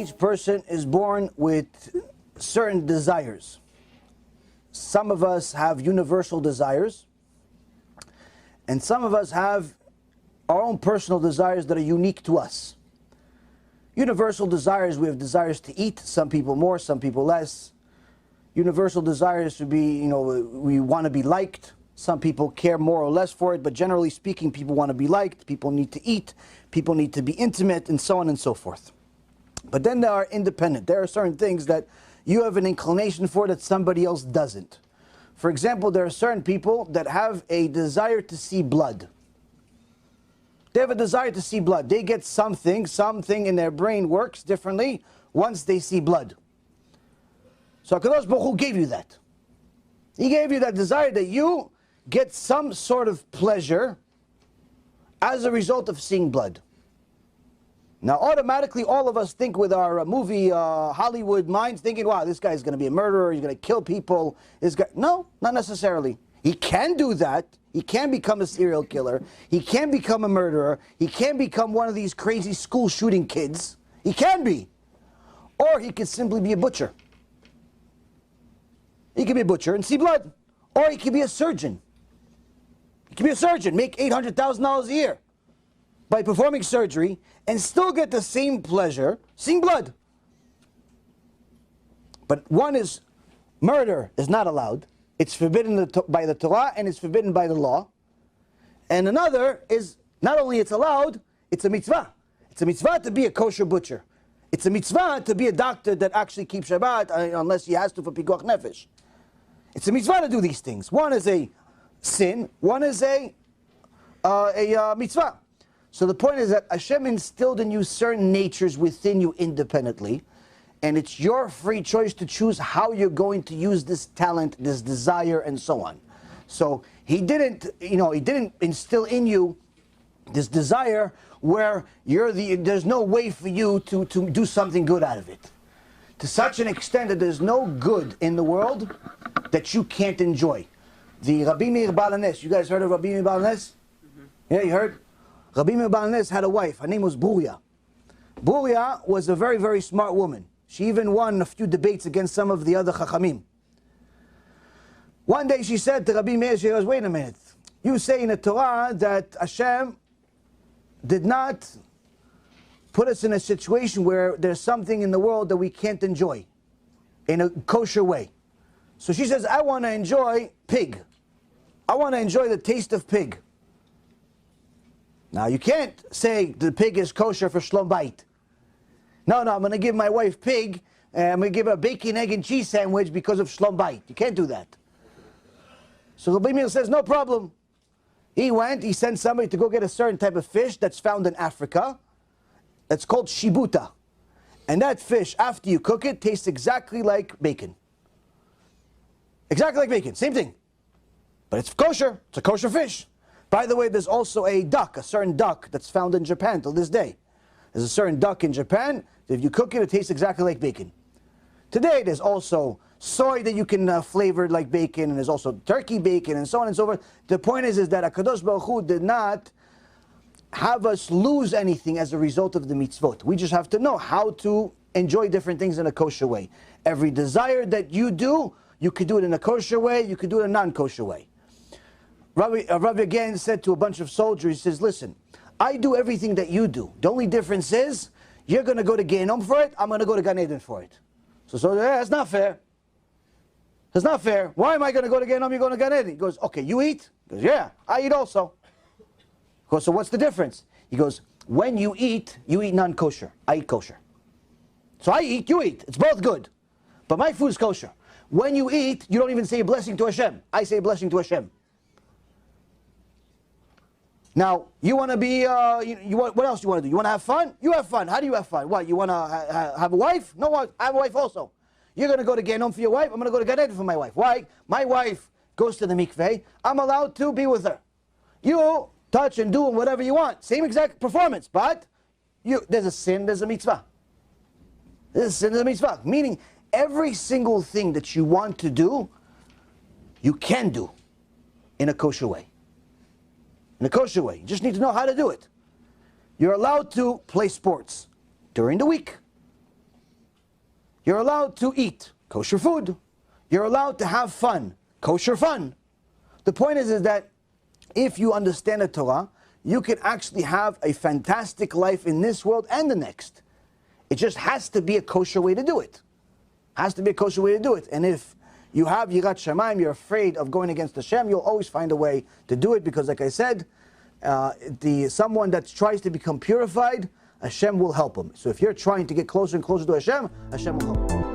Each person is born with certain desires. Some of us have universal desires, and some of us have our own personal desires that are unique to us. Universal desires, we have desires to eat, some people more, some people less. Universal desires would be, we want to be liked. Some people care more or less for it, but generally speaking, people want to be liked, people need to eat, people need to be intimate, and so on and so forth. But then there are independent. There are certain things that you have an inclination for that somebody else doesn't. For example, there are certain people that have a desire to see blood. They have a desire to see blood. They get something in their brain works differently once they see blood. So HaKadosh Baruch Hu gave you that. He gave you that desire that you get some sort of pleasure as a result of seeing blood. Now, automatically, all of us think with our movie Hollywood minds, thinking, wow, this guy's going to be a murderer, he's going to kill people. This guy. No, not necessarily. He can do that. He can become a serial killer. He can become a murderer. He can become one of these crazy school shooting kids. He can be. Or he could simply be a butcher. He could be a butcher and see blood. Or he could be a surgeon. He could be a surgeon, make $800,000 a year by performing surgery and still get the same pleasure seeing blood. But one is, murder is not allowed. It's forbidden by the Torah and it's forbidden by the law. And another is, not only it's allowed, it's a mitzvah. It's a mitzvah to be a kosher butcher. It's a mitzvah to be a doctor that actually keeps Shabbat, unless he has to for pikuach nefesh. It's a mitzvah to do these things. One is a sin, one is a mitzvah. So the point is that Hashem instilled in you certain natures within you independently, and it's your free choice to choose how you're going to use this talent, this desire, and so on. So he didn't instill in you this desire where there's no way for you to do something good out of it. To such an extent that there's no good in the world that you can't enjoy. The Rabbi Meir Baal HaNes, you guys heard of Rabbi Meir Baal HaNes? Yeah, you heard? Rabbi Meir Baal HaNes had a wife. Her name was Bruria. Bruria was a very, very smart woman. She even won a few debates against some of the other Chachamim. One day she said to Rabbi Meir, she goes, wait a minute. You say in the Torah that Hashem did not put us in a situation where there's something in the world that we can't enjoy in a kosher way. So she says, I want to enjoy pig. I want to enjoy the taste of pig. Now you can't say the pig is kosher for shlom bayit. No, I'm going to give my wife pig, and I'm going to give her a bacon, egg, and cheese sandwich because of shlom bayit. You can't do that. So Rabbi Meir says, no problem. He sent somebody to go get a certain type of fish that's found in Africa. That's called shibuta. And that fish, after you cook it, tastes exactly like bacon. Exactly like bacon, same thing. But it's kosher, it's a kosher fish. By the way, there's also a certain duck that's found in Japan till this day. There's a certain duck in Japan, that if you cook it, it tastes exactly like bacon. Today, there's also soy that you can flavor like bacon, and there's also turkey bacon, and so on and so forth. The point is that HaKadosh Baruch Hu did not have us lose anything as a result of the mitzvot. We just have to know how to enjoy different things in a kosher way. Every desire that you do, you could do it in a kosher way, you could do it in a non-kosher way. Rabbi again said to a bunch of soldiers, he says, listen, I do everything that you do. The only difference is, you're going to go to Gehenom for it, I'm going to go to Gan Eden for it. So yeah, that's not fair. That's not fair. Why am I going to go to Gehenom, you're going to Gan Eden? He goes, okay, you eat? He goes, yeah, I eat also. He goes, so what's the difference? He goes, when you eat non-kosher. I eat kosher. So I eat, you eat. It's both good. But my food is kosher. When you eat, you don't even say a blessing to Hashem. I say a blessing to Hashem. Now, you want to be, what else do you want to do? You want to have fun? You have fun. How do you have fun? What, you want to have a wife? No, I have a wife also. You're going to go to Gehenom for your wife? I'm going to go to Gan Eden for my wife. Why? My wife goes to the mikveh. I'm allowed to be with her. You touch and do whatever you want. Same exact performance, but there's a sin, there's a mitzvah. There's a sin, there's a mitzvah. Meaning, every single thing that you want to do, you can do in a kosher way. In a kosher way. You just need to know how to do it. You're allowed to play sports during the week. You're allowed to eat kosher food. You're allowed to have fun, kosher fun. The point is that if you understand the Torah, you can actually have a fantastic life in this world and the next. It just has to be a kosher way to do it. Has to be a kosher way to do it. And if you have Yirat Shamayim, you're afraid of going against Hashem, you'll always find a way to do it, because like I said, someone that tries to become purified, Hashem will help him. So if you're trying to get closer and closer to Hashem, Hashem will help you.